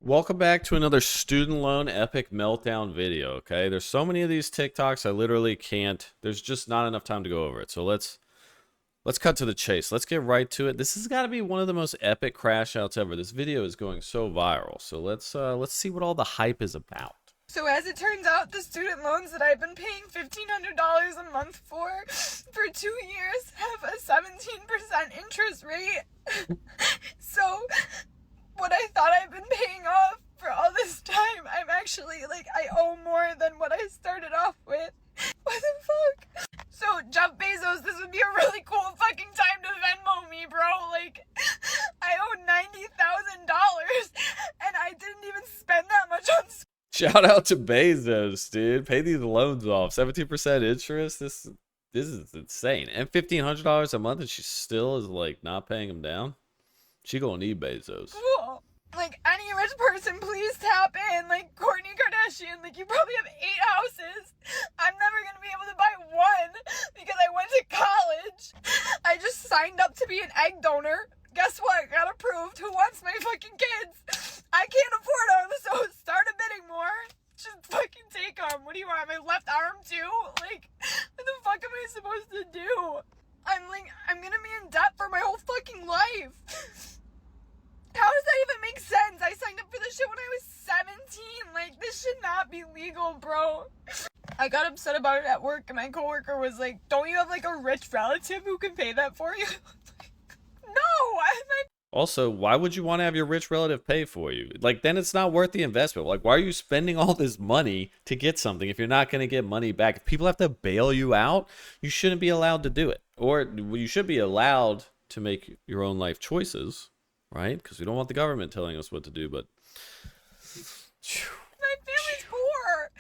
Welcome back to another student loan epic meltdown video. Okay, there's so many of these TikToks I literally can't. There's just not enough time to go over it. So let's cut to the chase. Let's get right to it. This has got to be one of the most epic crash outs ever. This video is going so viral. So let's see what all the hype is about. So as it turns out, the student loans that I've been paying $1,500 a month for 2 years have a 17% interest rate. So what I thought I've been paying off for all this time, I'm actually, I owe more than what I started off with. What the fuck? So, Jeff Bezos, this would be a really cool fucking time to Venmo me, bro. I owe $90,000, and I didn't even spend that much on school. Shout out to Bezos, dude. Pay these loans off. 17% interest. This is insane. And $1,500 a month, and she still is not paying them down. She gonna need Bezos. Cool. Any rich person, please tap in. Kourtney Kardashian, you probably have 8 houses. I'm never gonna be able to buy one because I went to college. I just signed up to be an egg donor. Guess what? Got approved. Who wants my fucking kids? I can't afford them, so start a bidding more. Just fucking take them. What do you want? My left arm too? What the fuck am I supposed to do? I'm gonna be in debt for my whole fucking life. How does that even make sense? I signed up for this shit when I was 17. This should not be legal, bro. I got upset about it at work, and my coworker was like, don't you have, a rich relative who can pay that for you? No! Also, why would you want to have your rich relative pay for you? Then it's not worth the investment. Why are you spending all this money to get something if you're not going to get money back? If people have to bail you out, you shouldn't be allowed to do it. Or you should be allowed to make your own life choices, right? Because we don't want the government telling us what to do, but... My family's poor!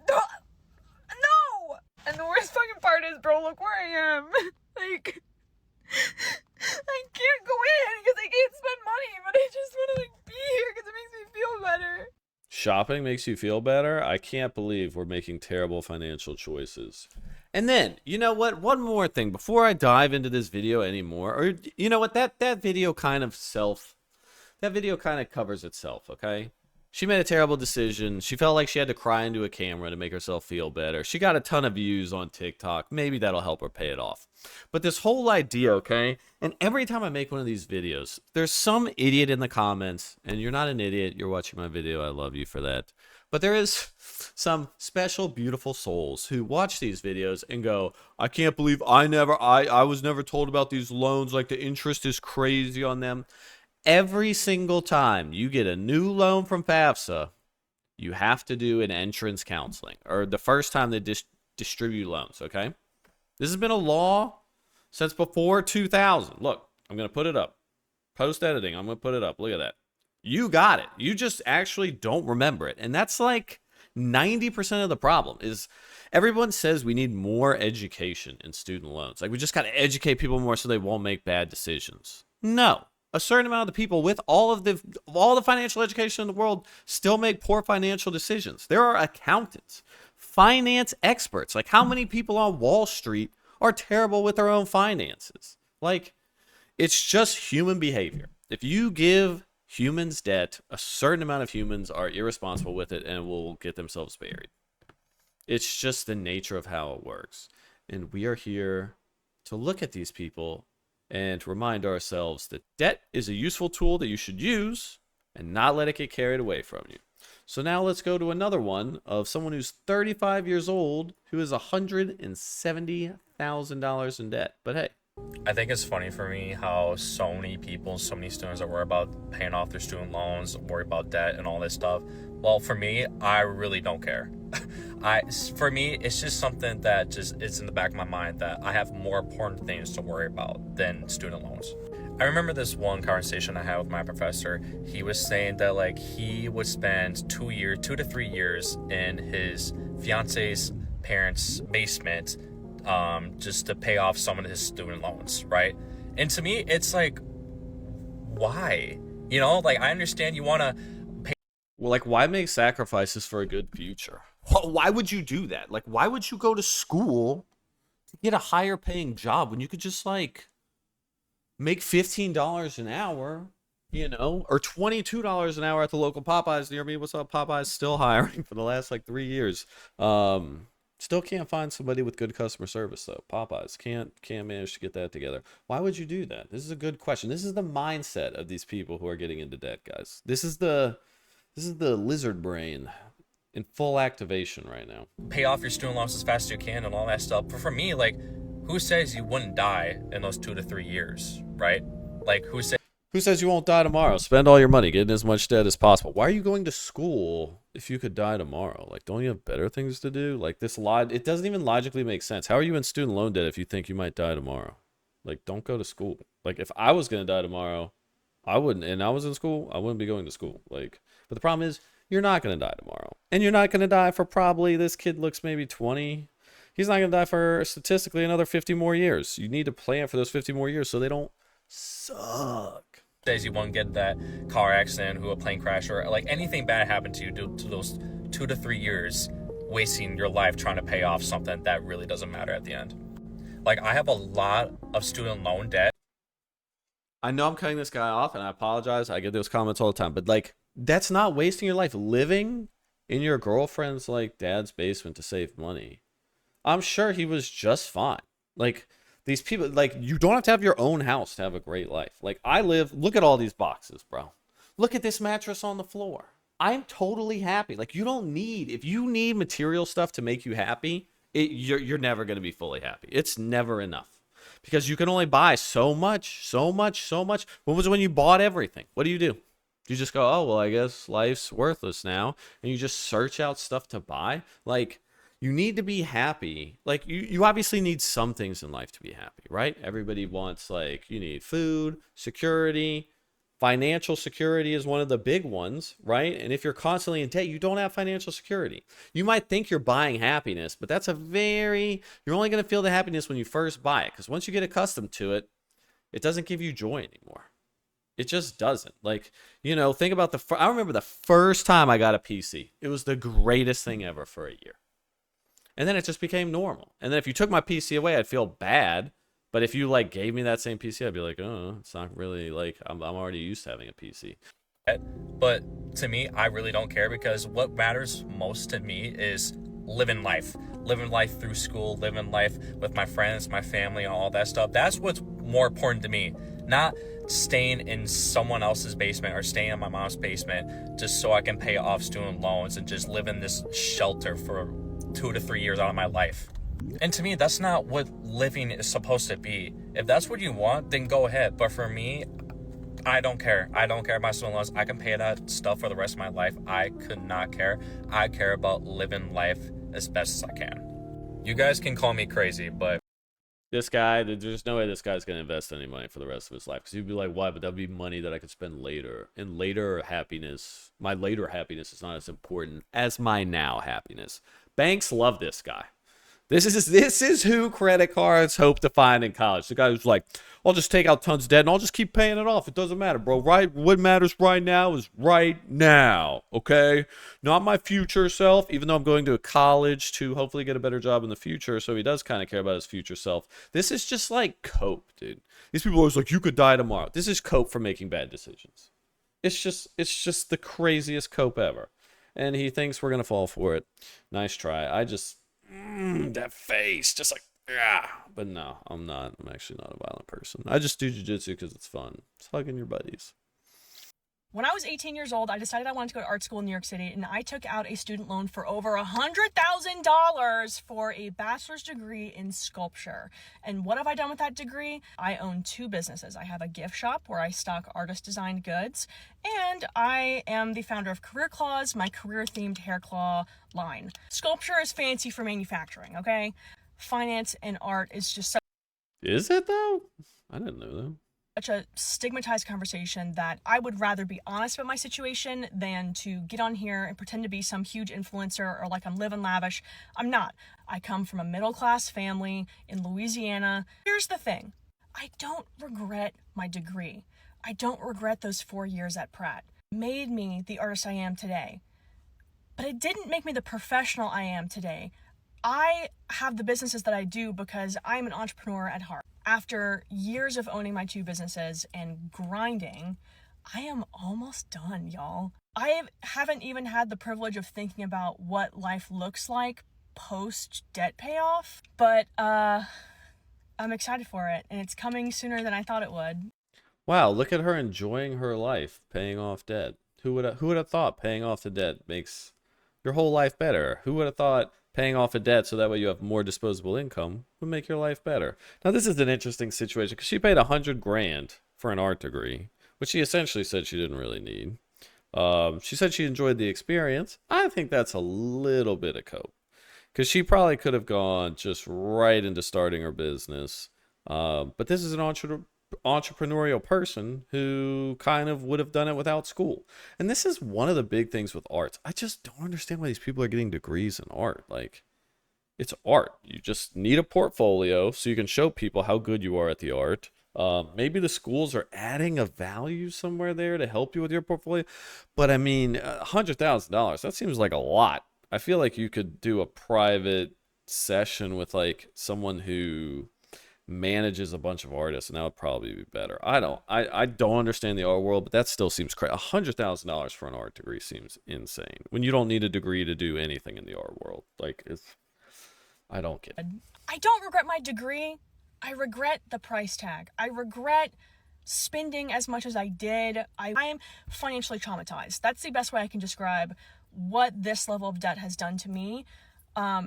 No! And the worst fucking part is, bro, look where I am. I can't go in because I can't spend money, but I just want to be here because it makes me feel better. Shopping makes you feel better? I can't believe we're making terrible financial choices. And then, you know what? One more thing before I dive into this video anymore, or you know what? That video kind of covers itself, okay? She made a terrible decision. She felt like she had to cry into a camera to make herself feel better. She got a ton of views on TikTok. Maybe that'll help her pay it off. But this whole idea, okay? And every time I make one of these videos, there's some idiot in the comments, and you're not an idiot. You're watching my video. I love you for that. But there is some special, beautiful souls who watch these videos and go, I can't believe I was never told about these loans. The interest is crazy on them. Every single time you get a new loan from FAFSA, you have to do an entrance counseling, or the first time they distribute loans, okay? This has been a law since before 2000. Look, I'm going to put it up. Post-editing, I'm going to put it up. Look at that. You got it. You just actually don't remember it. And that's 90% of the problem is everyone says we need more education in student loans. We just got to educate people more so they won't make bad decisions. No. A certain amount of the people with all the financial education in the world still make poor financial decisions. There are accountants, finance experts. How many people on Wall Street are terrible with their own finances? It's just human behavior. If you give humans debt, a certain amount of humans are irresponsible with it and will get themselves buried. It's just the nature of how it works. And we are here to look at these people and remind ourselves that debt is a useful tool that you should use and not let it get carried away from you. So now let's go to another one of someone who's 35 years old who is $170,000 in debt. But hey. I think it's funny for me how so many people, so many students are worried about paying off their student loans, worried about debt and all this stuff. Well, for me, I really don't care. For me, it's just something that just is in the back of my mind that I have more important things to worry about than student loans. I remember this one conversation I had with my professor. He was saying that he would spend 2 to 3 years in his fiance's parents' basement just to pay off some of his student loans, right? And to me, it's why? I understand you want to pay. Well, why make sacrifices for a good future? Why would you do that? Why would you go to school to get a higher paying job when you could just make $15 an hour or $22 an hour at the local Popeyes near me. What's up, Popeyes? Still hiring for the last like 3 years. Still can't find somebody with good customer service though. Popeyes can't manage to get that together. Why would you do that? This is a good question. This is the mindset of these people who are getting into debt, guys. This is the lizard brain in full activation right now. Pay off your student loans as fast as you can and all that stuff. But for me, like, who says you wouldn't die in those 2 to 3 years, right? Like, who says you won't die tomorrow? Spend all your money, get in as much debt as possible. Why are you going to school if you could die tomorrow? Like, don't you have better things to do? Like, it doesn't even logically make sense. How are you in student loan debt if you think you might die tomorrow? Like, don't go to school. Like, if I was going to die tomorrow, I wouldn't, and I was in school, I wouldn't be going to school. Like, but the problem is, you're not going to die tomorrow. And you're not going to die for probably, this kid looks maybe 20. He's not going to die for statistically another 50 more years. You need to plan for those 50 more years so they don't suck. Says you won't get that car accident, who a plane crash, or like anything bad happened to you due to those 2 to 3 years wasting your life trying to pay off something that really doesn't matter at the end. Like, I have a lot of student loan debt. I know I'm cutting this guy off, and I apologize. I get those comments all the time, but like, that's not wasting your life. Living in your girlfriend's like dad's basement to save money. I'm sure he was just fine. Like, these people, like, you don't have to have your own house to have a great life. Like, look at all these boxes, bro. Look at this mattress on the floor. I'm totally happy. Like, if you need material stuff to make you happy, you're never going to be fully happy. It's never enough. Because you can only buy so much. When was it when you bought everything? What do? You just go, oh, well, I guess life's worthless now. And you just search out stuff to buy. Like, you need to be happy. Like, you obviously need some things in life to be happy, right? Everybody wants, like, you need food, security. Financial security is one of the big ones, right? And if you're constantly in debt, you don't have financial security. You might think you're buying happiness, but you're only going to feel the happiness when you first buy it. Because once you get accustomed to it, it doesn't give you joy anymore. It just doesn't. Like, think about I remember the first time I got a PC. It was the greatest thing ever for a year. And then it just became normal. And then if you took my PC away, I'd feel bad. But if you like gave me that same PC, I'd be like, oh, it's not really like I'm already used to having a PC. But to me, I really don't care, because what matters most to me is living life through school, living life with my friends, my family, and all that stuff. That's what's more important to me. Not staying in someone else's basement or staying in my mom's basement just so I can pay off student loans and just live in this shelter for 2 to 3 years out of my life. And to me, that's not what living is supposed to be. If that's what you want, then go ahead. But for me, I don't care. I don't care about student loans. I can pay that stuff for the rest of my life. I could not care. I care about living life as best as I can. You guys can call me crazy, but this guy, there's no way this guy's going to invest any money for the rest of his life. Because you'd be like, why? But that'd be money that I could spend later. And later happiness, my later happiness is not as important as my now happiness. Banks love this guy. This is who credit cards hope to find in college. The guy who's like, I'll just take out tons of debt and I'll just keep paying it off. It doesn't matter, bro. Right? What matters right now is right now. Okay? Not my future self, even though I'm going to college to hopefully get a better job in the future. So he does kind of care about his future self. This is just like cope, dude. These people are always like, you could die tomorrow. This is cope for making bad decisions. It's just the craziest cope ever. And he thinks we're going to fall for it. Nice try. That face, just like, yeah. But no, I'm not. I'm actually not a violent person. I just do jiu-jitsu because it's fun. It's hugging your buddies. When I was 18 years old, I decided I wanted to go to art school in New York City, and I took out a student loan for over $100,000 for a bachelor's degree in sculpture. And what have I done with that degree? I own 2 businesses. I have a gift shop where I stock artist-designed goods, and I am the founder of Career Claws, my career-themed hair claw line. Sculpture is fancy for manufacturing, okay? Finance and art is just such... Is it, though? I didn't know that. Such a stigmatized conversation that I would rather be honest about my situation than to get on here and pretend to be some huge influencer or like I'm living lavish. I'm not. I come from a middle-class family in Louisiana. Here's the thing. I don't regret my degree. I don't regret those 4 years at Pratt. It made me the artist I am today. But it didn't make me the professional I am today. I have the businesses that I do because I'm an entrepreneur at heart. After years of owning my 2 businesses and grinding, I am almost done, y'all. I haven't even had the privilege of thinking about what life looks like post debt payoff, but I'm excited for it, and it's coming sooner than I thought it would. Wow, look at her enjoying her life, paying off debt. Who would have thought paying off the debt makes your whole life better? Who would have thought paying off a debt so that way you have more disposable income would make your life better? Now this is an interesting situation because she paid 100 grand for an art degree, which she essentially said she didn't really need. She said she enjoyed the experience. I think that's a little bit of cope because she probably could have gone just right into starting her business. But this is an entrepreneurial person who kind of would have done it without school. And this is one of the big things with arts. I just don't understand why these people are getting degrees in art. Like, it's art. You just need a portfolio so you can show people how good you are at the art. Maybe the schools are adding a value somewhere there to help you with your portfolio. But I mean, $100,000, that seems like a lot. I feel like you could do a private session with like someone who manages a bunch of artists, and that would probably be better. I don't understand the art world, but that still seems crazy. $100,000 for an art degree seems insane when you don't need a degree to do anything in the art world. Like, I don't get it. I don't regret my degree. I regret the price tag. I regret spending as much as I did. I am financially traumatized. That's the best way I can describe what this level of debt has done to me.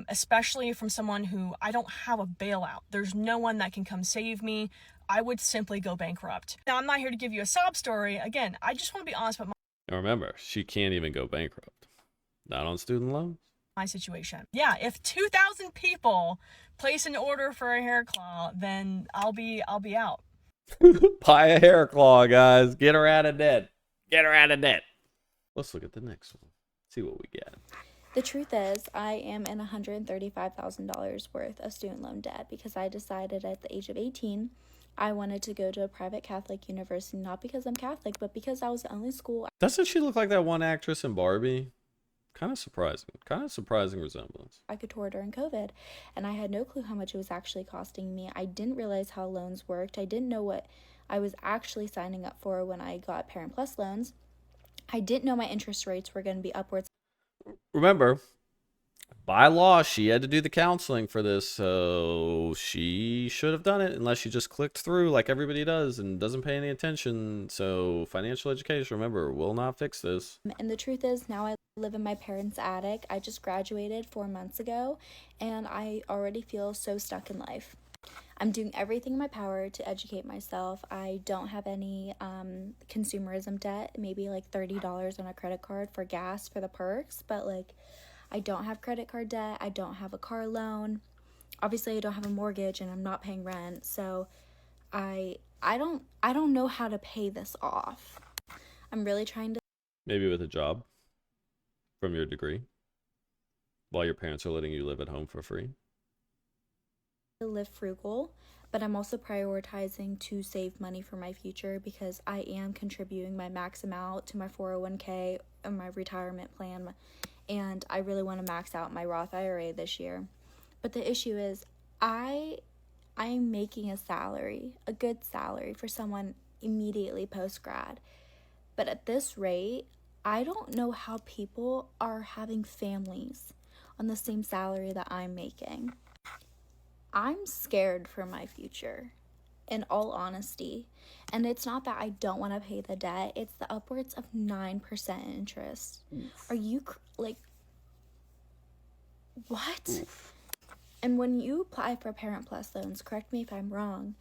Especially from someone who I don't have a bailout. There's no one that can come save me. I would simply go bankrupt. Now, I'm not here to give you a sob story. Again, I just want to be honest about Now remember, she can't even go bankrupt. Not on student loans. my situation. Yeah, if 2,000 people place an order for a hair claw, then I'll be out. Buy a hair claw, guys. Get her out of debt. Get her out of debt. Let's look at the next one. See what we get. The truth is, I am in $135,000 worth of student loan debt because I decided at the age of 18 I wanted to go to a private Catholic university, not because I'm Catholic, but because that was the only school Doesn't she look like that one actress in Barbie? Kind of surprising. Kind of surprising resemblance. I could tour during COVID, and I had no clue how much it was actually costing me. I didn't realize how loans worked. I didn't know what I was actually signing up for when I got Parent Plus loans. I didn't know my interest rates were going to be upwards. Remember, by law, she had to do the counseling for this, so she should have done it unless she just clicked through like everybody does and doesn't pay any attention. So financial education, remember, will not fix this. And the truth is, now I live in my parents' attic. I just graduated 4 months ago, and I already feel so stuck in life. I'm doing everything in my power to educate myself. I don't have any consumerism debt, maybe like $30 on a credit card for gas for the perks, but like I don't have credit card debt. I don't have a car loan. Obviously, I don't have a mortgage and I'm not paying rent. So I don't know how to pay this off. I'm really trying to Maybe with a job from your degree while your parents are letting you live at home for free. live frugal, but I'm also prioritizing to save money for my future because I am contributing my max amount to my 401k and my retirement plan, and I really want to max out my Roth IRA this year. But the issue is I'm making a salary, a good salary for someone immediately post grad. But at this rate, I don't know how people are having families on the same salary that I'm making. I'm scared for my future, in all honesty. And it's not that I don't want to pay the debt, it's the upwards of 9% interest. Are you, what? Oof. And when you apply for Parent Plus loans, correct me if I'm wrong,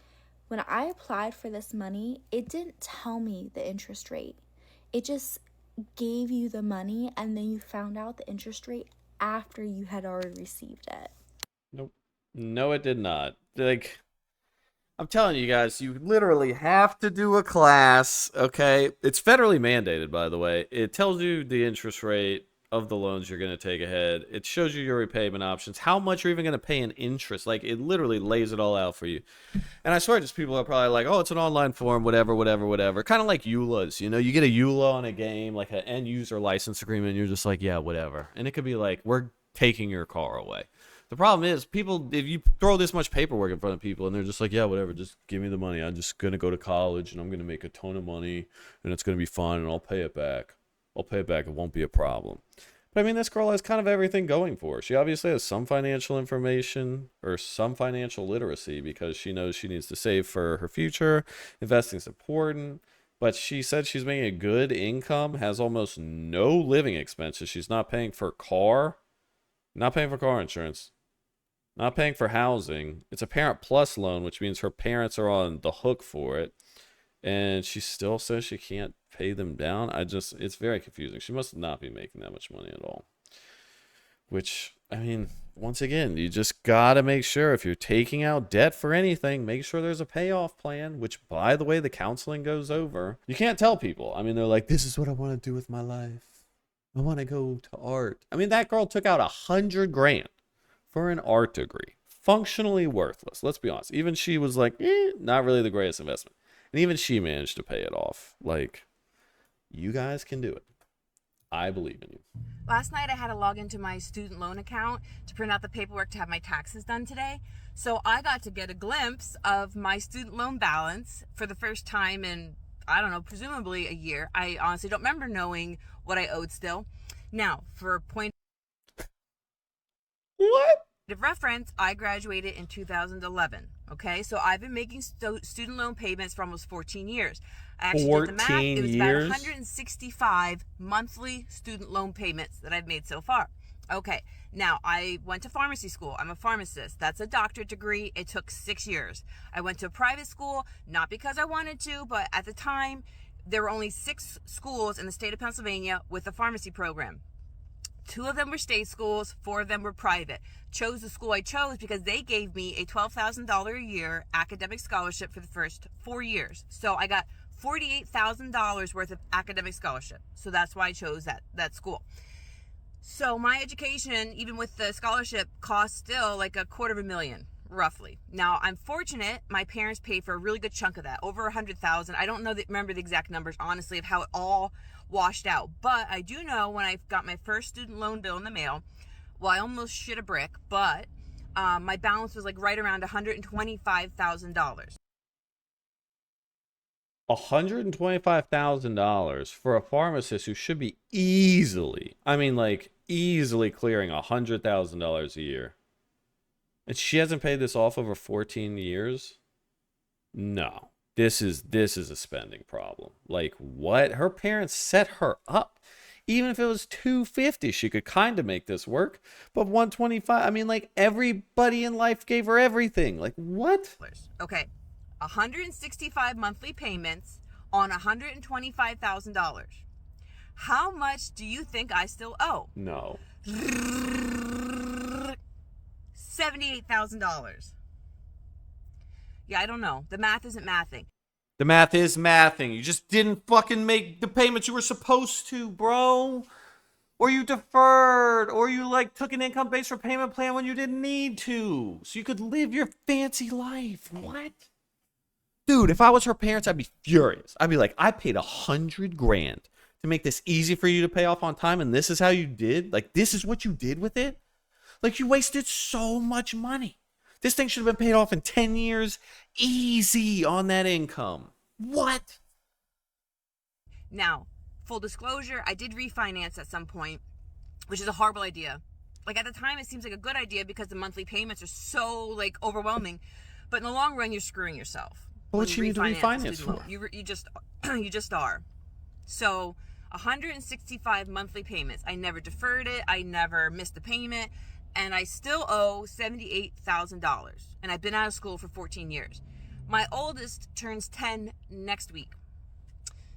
when I applied for this money, it didn't tell me the interest rate. It just gave you the money, and then you found out the interest rate after you had already received it. Nope. No, it did not. Like, I'm telling you guys, you literally have to do a class, okay? It's federally mandated, by the way. It tells you the interest rate of the loans you're going to take ahead. It shows you your repayment options, how much you're even going to pay in interest. Like, it literally lays it all out for you. And I swear, just people are probably like, oh, it's an online form, whatever. Kind of like EULAs, you know? You get a EULA on a game, like an end-user license agreement, and you're just like, yeah, whatever. And it could be like, we're taking your car away. The problem is people, if you throw this much paperwork in front of people and they're just like, yeah, whatever, just give me the money. I'm just going to go to college and I'm going to make a ton of money and it's going to be fun and I'll pay it back. I'll pay it back. It won't be a problem. But I mean, this girl has kind of everything going for her. She obviously has some financial information or some financial literacy because she knows she needs to save for her future. Investing is important. But she said she's making a good income, has almost no living expenses. She's not paying for car, not paying for car insurance, not paying for housing. It's a Parent Plus loan, which means her parents are on the hook for it. And she still says she can't pay them down. It's very confusing. She must not be making that much money at all. Which, I mean, once again, you just gotta make sure if you're taking out debt for anything, make sure there's a payoff plan, which, by the way, the counseling goes over. You can't tell people. I mean, they're like, this is what I want to do with my life. I want to go to art. I mean, that girl took out $100,000 for an art degree. Functionally worthless. Let's be honest. Even she was like, not really the greatest investment. And even she managed to pay it off. Like, you guys can do it. I believe in you. Last night I had to log into my student loan account to print out the paperwork to have my taxes done today. So I got to get a glimpse of my student loan balance for the first time in, I don't know, presumably a year. I honestly don't remember knowing what I owed still. Now, for a point What? of reference, I graduated in 2011. Okay, so I've been making student loan payments for almost 14 years. I actually did the math. It was about 165 monthly student loan payments that I've made so far. Okay, now I went to pharmacy school. I'm a pharmacist. That's a doctorate degree. It took 6 years. I went to a private school, not because I wanted to, but at the time, there were only 6 schools in the state of Pennsylvania with a pharmacy program. 2 of them were state schools, 4 of them were private. Chose the school I chose because they gave me a $12,000 a year academic scholarship for the first 4 years. So I got $48,000 worth of academic scholarship. So that's why I chose that school. So my education, even with the scholarship, cost still like $250,000, roughly. Now, I'm fortunate my parents paid for a really good chunk of that, over $100,000. I don't remember the exact numbers, honestly, of how it all washed out. But I do know when I got my first student loan bill in the mail, well, I almost shit a brick, but my balance was like right around $125,000. $125,000 for a pharmacist who should be easily clearing $100,000 a year. And she hasn't paid this off over 14 years? No. This is a spending problem. Like, what? Her parents set her up. Even if it was $250, she could kind of make this work. But $125, I mean, like, everybody in life gave her everything. Like, what? Okay, 165 monthly payments on $125,000. How much do you think I still owe? No. $78,000. Yeah, I don't know. The math isn't mathing. The math is mathing. You just didn't fucking make the payments you were supposed to, bro. Or you deferred. Or you, took an income-based repayment plan when you didn't need to. So you could live your fancy life. What? Dude, if I was her parents, I'd be furious. I'd be like, I paid $100,000 to make this easy for you to pay off on time, and this is how you did? Like, this is what you did with it? Like, you wasted so much money. This thing should have been paid off in 10 years easy on that income. What? Now, full disclosure, I did refinance at some point, which is a horrible idea. Like, at the time, it seems like a good idea because the monthly payments are so, overwhelming. But in the long run, you're screwing yourself. What you need to refinance for? You just are. So, 165 monthly payments. I never deferred it. I never missed a payment. And I still owe $78,000. And I've been out of school for 14 years. My oldest turns 10 next week.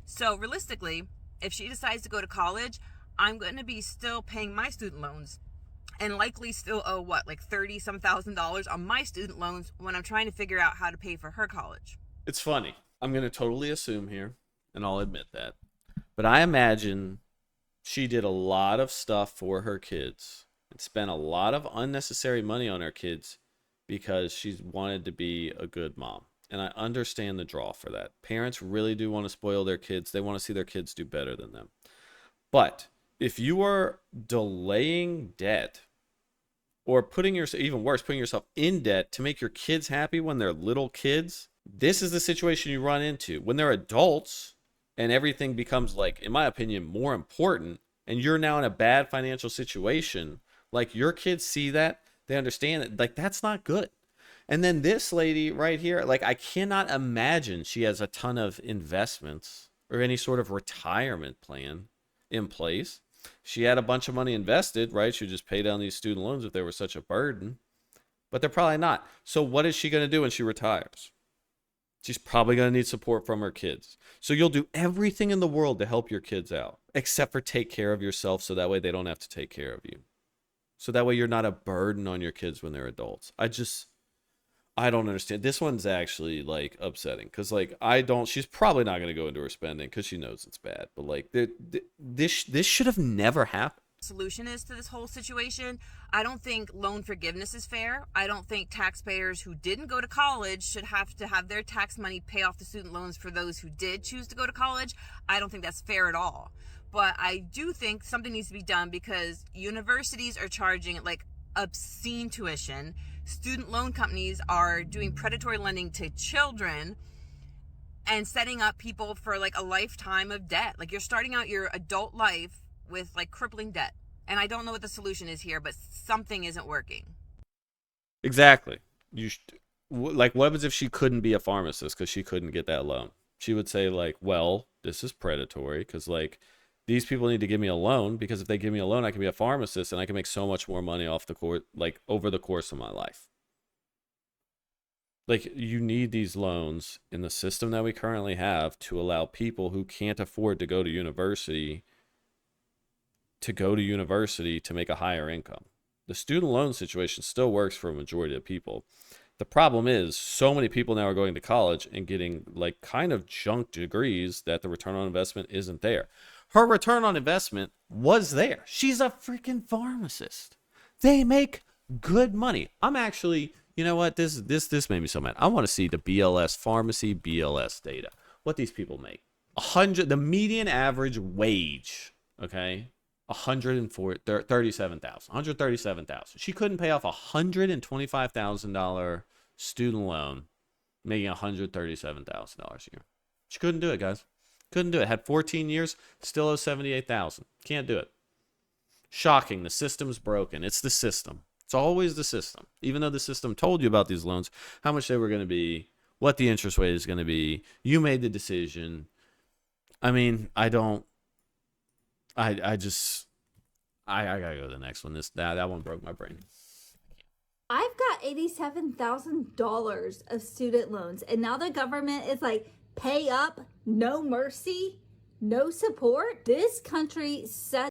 So realistically, if she decides to go to college, I'm going to be still paying my student loans and likely still owe $30-some thousand on my student loans when I'm trying to figure out how to pay for her college. It's funny. I'm going to totally assume here, and I'll admit that. But I imagine she did a lot of stuff for her kids and spent a lot of unnecessary money on her kids because she's wanted to be a good mom. And I understand the draw for that. Parents really do want to spoil their kids. They want to see their kids do better than them. But if you are delaying debt or putting yourself, even worse, putting yourself in debt to make your kids happy when they're little kids. This is the situation you run into when they're adults and everything becomes, like, in my opinion, more important, and you're now in a bad financial situation. Like, your kids see that, they understand it, like, that's not good. And then this lady right here, like, I cannot imagine she has a ton of investments or any sort of retirement plan in place. She had a bunch of money invested, right? She would just pay down these student loans if they were such a burden, but they're probably not. So what is she going to do when she retires? She's probably going to need support from her kids. So you'll do everything in the world to help your kids out, except for take care of yourself, so that way they don't have to take care of you. So that way you're not a burden on your kids when they're adults. I don't understand. This one's actually, like, upsetting, because, like, she's probably not going to go into her spending because she knows it's bad. But, like, this should have never happened. Solution is to this whole situation. I don't think loan forgiveness is fair. I don't think taxpayers who didn't go to college should have to have their tax money pay off the student loans for those who did choose to go to college. I don't think that's fair at all. But I do think something needs to be done, because universities are charging, like, obscene tuition. Student loan companies are doing predatory lending to children and setting up people for, like, a lifetime of debt. Like, you're starting out your adult life with, like, crippling debt. And I don't know what the solution is here, but something isn't working. Exactly. Like, what happens if she couldn't be a pharmacist because she couldn't get that loan? She would say, like, well, this is predatory because, like, these people need to give me a loan, because if they give me a loan, I can be a pharmacist and I can make so much more money off the course, like, over the course of my life. Like, you need these loans in the system that we currently have to allow people who can't afford to go to university to make a higher income. The student loan situation still works for a majority of people. The problem is, so many people now are going to college and getting, like, kind of junk degrees that the return on investment isn't there. Her return on investment was there. She's a freaking pharmacist. They make good money. I'm actually, you know what? This made me so mad. I want to see the BLS pharmacy BLS data. What these people make. The median average wage, okay? $137,000. She couldn't pay off a $125,000 student loan, making $137,000 a year. She couldn't do it, guys. Couldn't do it. Had 14 years, still owes $78,000. Can't do it. Shocking. The system's broken. It's the system. It's always the system. Even though the system told you about these loans, how much they were going to be, what the interest rate is going to be, you made the decision. I mean, I gotta go to the next one. That one broke my brain. I've got $87,000 of student loans, and now the government is like, pay up, no mercy, no support. This country sets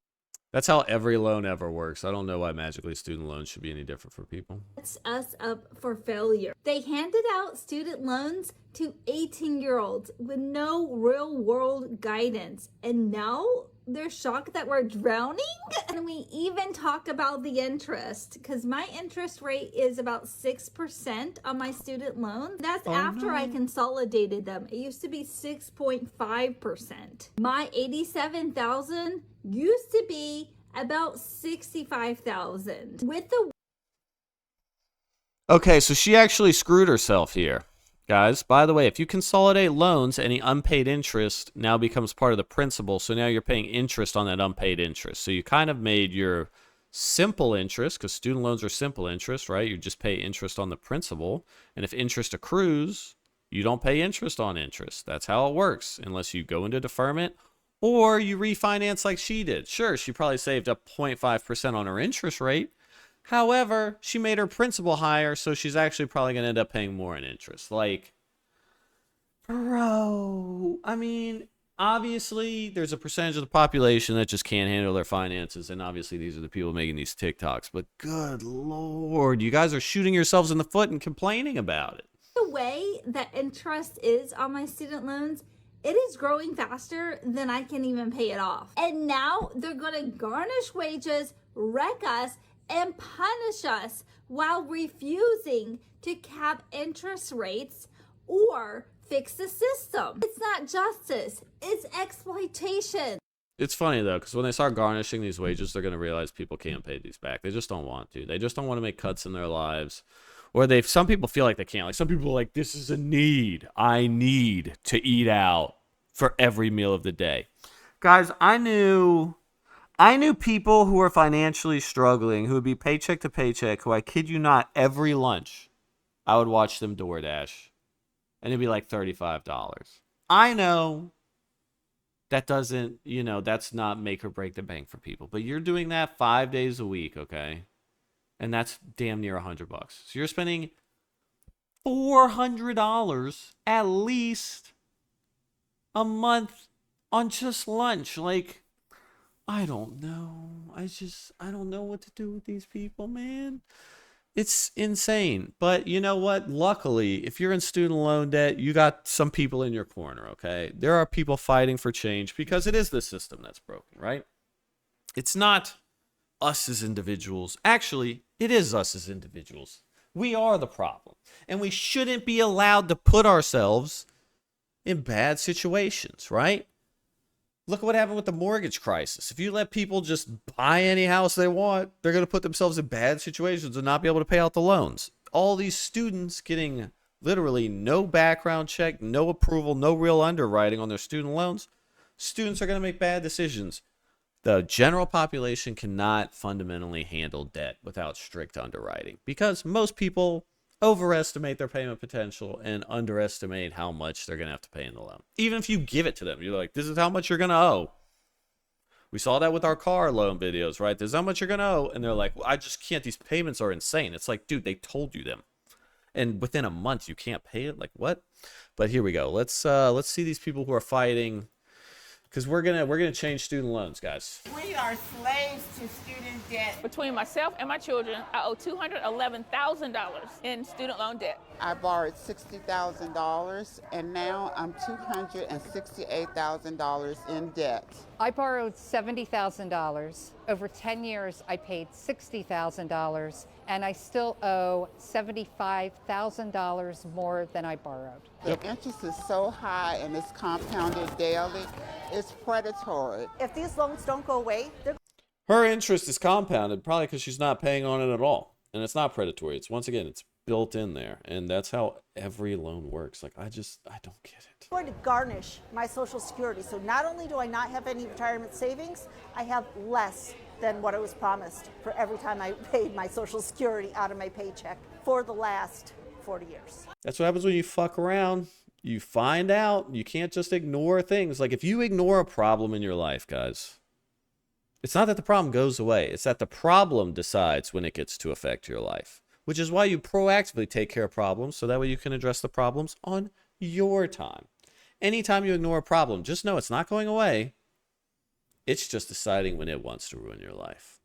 That's how every loan ever works. I don't know why magically student loans should be any different for people. us up for failure. They handed out student loans to 18-year-olds with no real-world guidance, and now they're shocked that we're drowning? And we even talk about the interest, because my interest rate is about 6% on my student loan. That's after I consolidated them. It used to be 6.5%. My $87,000 used to be about $65,000. With the Okay, so she actually screwed herself here. Guys, by the way, if you consolidate loans, any unpaid interest now becomes part of the principal. So now you're paying interest on that unpaid interest. So you kind of made your simple interest, because student loans are simple interest, right? You just pay interest on the principal. And if interest accrues, you don't pay interest on interest. That's how it works, unless you go into deferment or you refinance like she did. Sure, she probably saved up 0.5% on her interest rate. However, she made her principal higher, so she's actually probably going to end up paying more in interest. Like, bro, I mean, obviously, there's a percentage of the population that just can't handle their finances, and obviously these are the people making these TikToks. But good Lord, you guys are shooting yourselves in the foot and complaining about it. The way that interest is on my student loans, it is growing faster than I can even pay it off. And now they're going to garnish wages, wreck us, and punish us while refusing to cap interest rates or fix the system. It's not justice, it's exploitation. It's funny though, because when they start garnishing these wages, they're going to realize people can't pay these back. They just don't want to. They just don't want to make cuts in their lives. Or some people feel like they can't. Like some people are like, this is a need. I need to eat out for every meal of the day. Guys, I knew people who were financially struggling, who would be paycheck to paycheck, who I kid you not, every lunch, I would watch them DoorDash. And it'd be like $35. I know that doesn't, that's not make or break the bank for people. But you're doing that 5 days a week, okay? And that's damn near $100. So you're spending $400 at least a month on just lunch. Like, I don't know. I don't know what to do with these people, man. It's insane. But you know what? Luckily, if you're in student loan debt, you got some people in your corner, okay? There are people fighting for change because it is the system that's broken, right? It's not us as individuals. Actually, it is us as individuals. We are the problem. And we shouldn't be allowed to put ourselves in bad situations, right? Look at what happened with the mortgage crisis. If you let people just buy any house they want, they're going to put themselves in bad situations and not be able to pay out the loans. All these students getting literally no background check, no approval, no real underwriting on their student loans. Students are going to make bad decisions. The general population cannot fundamentally handle debt without strict underwriting because most people overestimate their payment potential and underestimate how much they're going to have to pay in the loan. Even if you give it to them, you're like, this is how much you're going to owe. We saw that with our car loan videos, right? This is how much you're going to owe. And they're like, well, I just can't. These payments are insane. It's like, dude, they told you them. And within a month, you can't pay it. Like, what? But here we go. Let's see these people who are fighting. Because we're gonna change student loans, guys. We are slaves to student debt. Between myself and my children, I owe $211,000 in student loan debt. I borrowed $60,000 and now I'm $268,000 in debt. I borrowed $70,000. Over 10 years, I paid $60,000, and I still owe $75,000 more than I borrowed. The interest is so high and it's compounded daily. It's predatory. If these loans don't go away, her interest is compounded probably because she's not paying on it at all. And it's not predatory. It's once again, it's built in there. And that's how every loan works. Like, I don't get it. I'm going to garnish my Social Security. So not only do I not have any retirement savings, I have less than what I was promised for every time I paid my Social Security out of my paycheck for the last 40 years. That's what happens when you fuck around. You find out. You can't just ignore things. Like, if you ignore a problem in your life, guys, it's not that the problem goes away. It's that the problem decides when it gets to affect your life, which is why you proactively take care of problems so that way you can address the problems on your time. Anytime you ignore a problem, just know it's not going away. It's just deciding when it wants to ruin your life.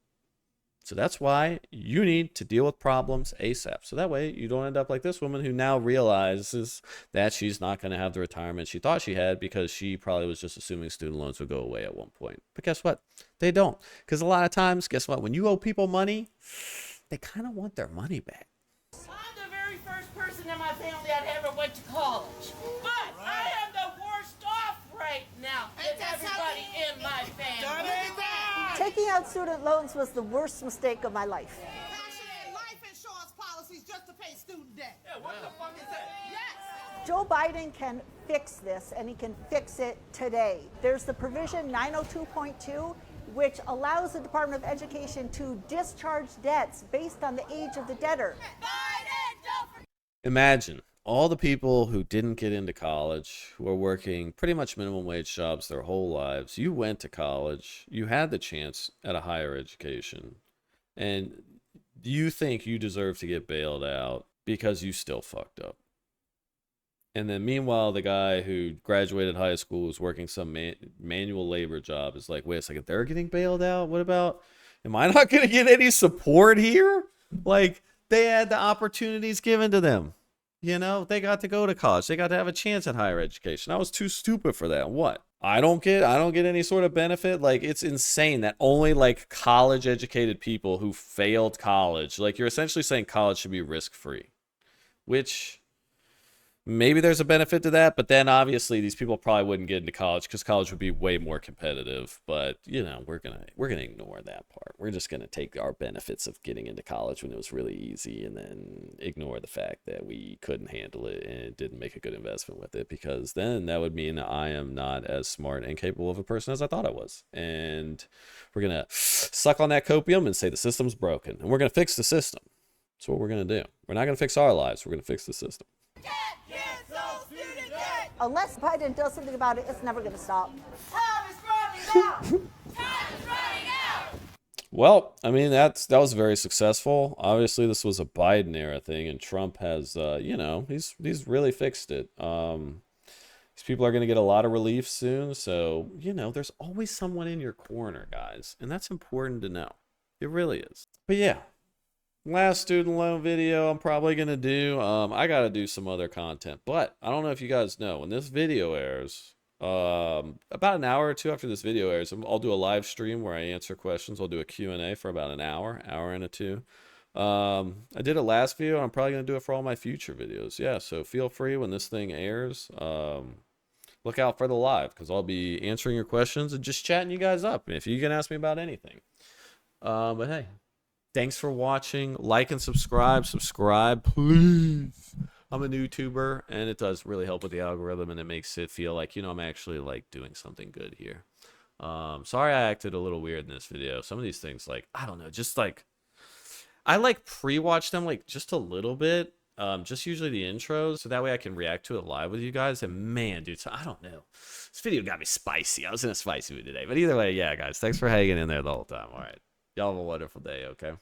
So that's why you need to deal with problems ASAP. So that way you don't end up like this woman who now realizes that she's not going to have the retirement she thought she had because she probably was just assuming student loans would go away at one point. But guess what? They don't. Because a lot of times, guess what? When you owe people money, they kind of want their money back. I'm the very first person in my family that ever went to college. But I am the worst off right now than everybody in my family. Taking out student loans was the worst mistake of my life. Life insurance policies just to pay student debt. Yeah, what the fuck is that? Yes. Joe Biden can fix this, and he can fix it today. There's the provision 902.2, which allows the Department of Education to discharge debts based on the age of the debtor. Imagine all the people who didn't get into college, who are working pretty much minimum wage jobs their whole lives. You went to college, you had the chance at a higher education, and you think you deserve to get bailed out because you still fucked up. And then meanwhile, the guy who graduated high school was working some manual labor job is like, wait a second, they're getting bailed out? What about, am I not going to get any support here? Like, they had the opportunities given to them. You know, they got to go to college. They got to have a chance at higher education. I was too stupid for that. What? I don't get any sort of benefit. Like, it's insane that only like college educated people who failed college, like, you're essentially saying college should be risk free, which maybe there's a benefit to that, but then obviously these people probably wouldn't get into college because college would be way more competitive. But you know, we're gonna ignore that part. We're just gonna take our benefits of getting into college when it was really easy, and then ignore the fact that we couldn't handle it and didn't make a good investment with it, because then that would mean I am not as smart and capable of a person as I thought I was. And we're gonna suck on that copium and say the system's broken, and we're gonna fix the system. That's what we're gonna do. We're not gonna fix our lives. We're gonna fix the system. Unless Biden does something about it, it's never going to stop. Time is running out. Time is running out. Well, I mean, that was very successful. Obviously, this was a Biden era thing, and Trump has, you know, he's really fixed it. These people are going to get a lot of relief soon, so, you know, there's always someone in your corner, guys, and that's important to know. It really is. But yeah, last student loan video I'm probably going to do. I got to do some other content, but I don't know if you guys know, when this video airs, about an hour or two after this video airs, I'll do a live stream where I answer questions. I'll do a Q&A for about an hour and a two. I did it last video. I'm probably going to do it for all my future videos. Yeah, so feel free when this thing airs. Look out for the live, because I'll be answering your questions and just chatting you guys up if you can ask me about anything. But hey, thanks for watching. Like and subscribe. Subscribe, please. I'm a YouTuber, and it does really help with the algorithm, and it makes it feel like, you know, I'm actually like doing something good here. Sorry I acted a little weird in this video. Some of these things, like, I don't know, just like, I like pre-watch them like just a little bit. Just usually the intros, so that way I can react to it live with you guys. And man, dude, so I don't know. This video got me spicy. I was in a spicy mood today. But either way, yeah, guys, thanks for hanging in there the whole time. All right. Y'all have a wonderful day, okay?